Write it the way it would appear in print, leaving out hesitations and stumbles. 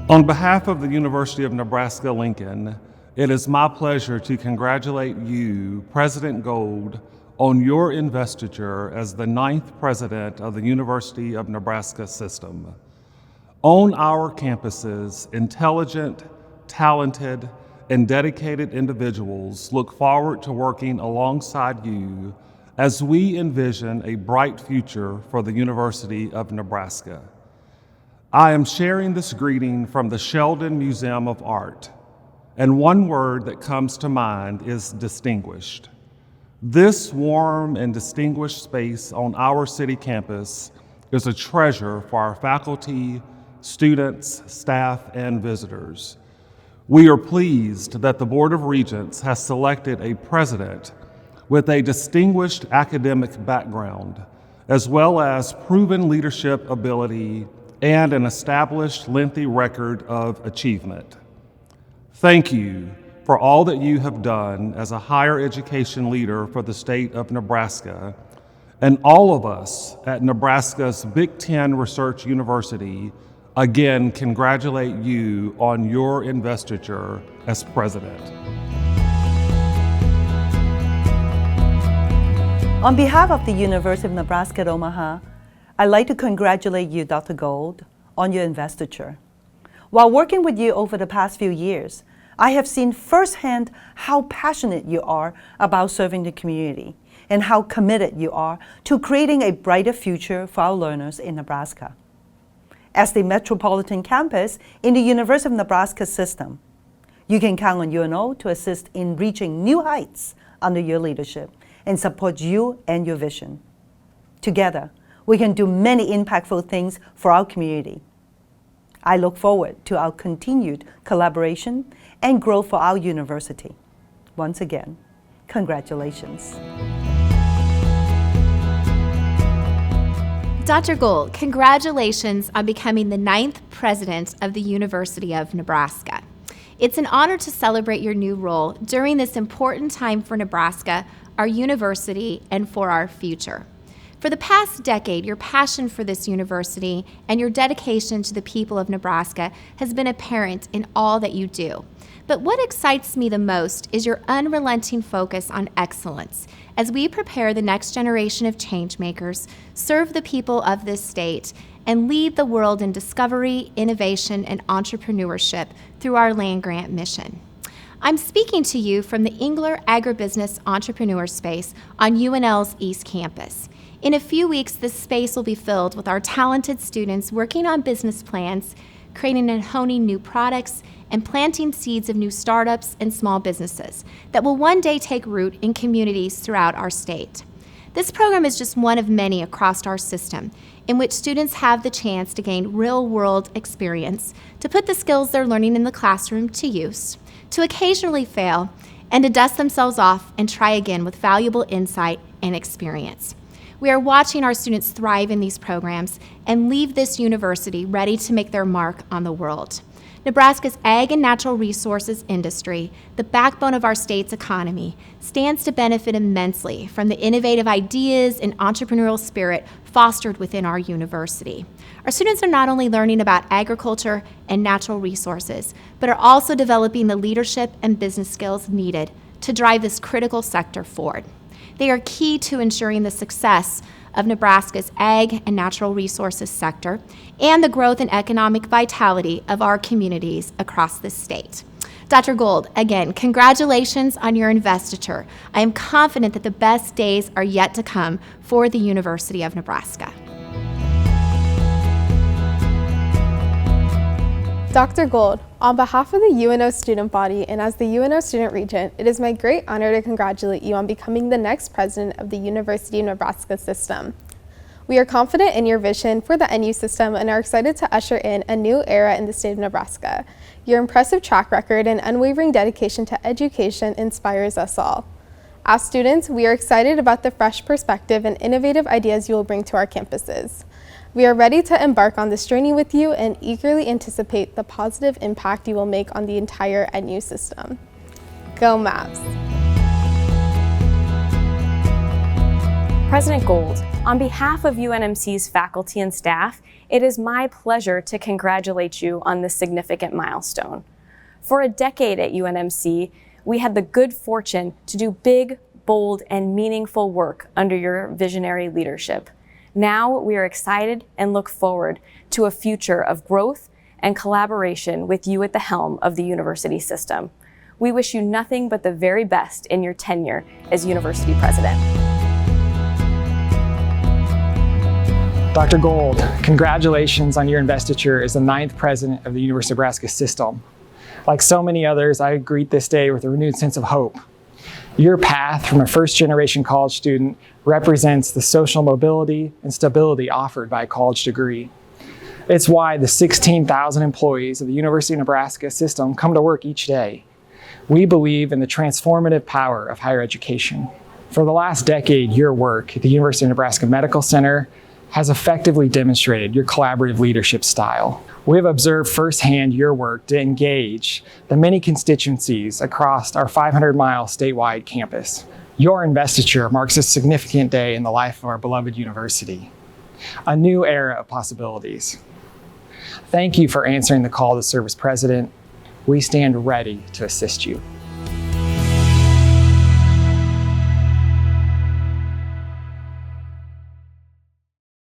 On behalf of the University of Nebraska-Lincoln, it is my pleasure to congratulate you, President Gold, on your investiture as the 9th president of the University of Nebraska System. On our campuses, intelligent, talented, and dedicated individuals look forward to working alongside you as we envision a bright future for the University of Nebraska. I am sharing this greeting from the Sheldon Museum of Art, and one word that comes to mind is distinguished. This warm and distinguished space on our city campus is a treasure for our faculty, students, staff, and visitors. We are pleased that the Board of Regents has selected a president with a distinguished academic background, as well as proven leadership ability and an established lengthy record of achievement. Thank you for all that you have done as a higher education leader for the state of Nebraska, and all of us at Nebraska's Big Ten Research University again congratulate you on your investiture as president. On behalf of the University of Nebraska at Omaha, I'd like to congratulate you, Dr. Gold, on your investiture. While working with you over the past few years, I have seen firsthand how passionate you are about serving the community and how committed you are to creating a brighter future for our learners in Nebraska. As the metropolitan campus in the University of Nebraska System, you can count on UNO to assist in reaching new heights under your leadership and support you and your vision. Together, we can do many impactful things for our community. I look forward to our continued collaboration and growth for our university. Once again, congratulations. Dr. Gold, congratulations on becoming the 9th president of the University of Nebraska. It's an honor to celebrate your new role during this important time for Nebraska, our university, and for our future. For the past decade, your passion for this university and your dedication to the people of Nebraska has been apparent in all that you do. But what excites me the most is your unrelenting focus on excellence as we prepare the next generation of changemakers, serve the people of this state, and lead the world in discovery, innovation, and entrepreneurship through our land-grant mission. I'm speaking to you from the Engler Agribusiness Entrepreneur Space on UNL's East Campus. In a few weeks, this space will be filled with our talented students working on business plans, creating and honing new products, and planting seeds of new startups and small businesses that will one day take root in communities throughout our state. This program is just one of many across our system in which students have the chance to gain real-world experience, to put the skills they're learning in the classroom to use, to occasionally fail, and to dust themselves off and try again with valuable insight and experience. We are watching our students thrive in these programs and leave this university ready to make their mark on the world. Nebraska's ag and natural resources industry, the backbone of our state's economy, stands to benefit immensely from the innovative ideas and entrepreneurial spirit fostered within our university. Our students are not only learning about agriculture and natural resources, but are also developing the leadership and business skills needed to drive this critical sector forward. They are key to ensuring the success of Nebraska's ag and natural resources sector and the growth and economic vitality of our communities across the state. Dr. Gold, again, congratulations on your investiture. I am confident that the best days are yet to come for the University of Nebraska. Dr. Gold, on behalf of the UNO student body and as the UNO student regent, it is my great honor to congratulate you on becoming the next president of the University of Nebraska System. We are confident in your vision for the NU system and are excited to usher in a new era in the state of Nebraska. Your impressive track record and unwavering dedication to education inspires us all. As students, we are excited about the fresh perspective and innovative ideas you will bring to our campuses. We are ready to embark on this journey with you and eagerly anticipate the positive impact you will make on the entire NU system. Go Mavs! President Gold, On behalf of UNMC's faculty and staff, it is my pleasure to congratulate you on this significant milestone. For a decade at UNMC, we had the good fortune to do big, bold, and meaningful work under your visionary leadership. Now we are excited and look forward to a future of growth and collaboration with you at the helm of the university system. We wish you nothing but the very best in your tenure as university president. Dr. Gold, congratulations on your investiture as the 9th president of the University of Nebraska System. Like so many others, I greet this day with a renewed sense of hope. Your path from a first-generation college student represents the social mobility and stability offered by a college degree. It's why the 16,000 employees of the University of Nebraska System come to work each day. We believe in the transformative power of higher education. For the last decade, your work at the University of Nebraska Medical Center has effectively demonstrated your collaborative leadership style. We have observed firsthand your work to engage the many constituencies across our 500-mile statewide campus. Your investiture marks a significant day in the life of our beloved university, a new era of possibilities. Thank you for answering the call to serve as president. We stand ready to assist you.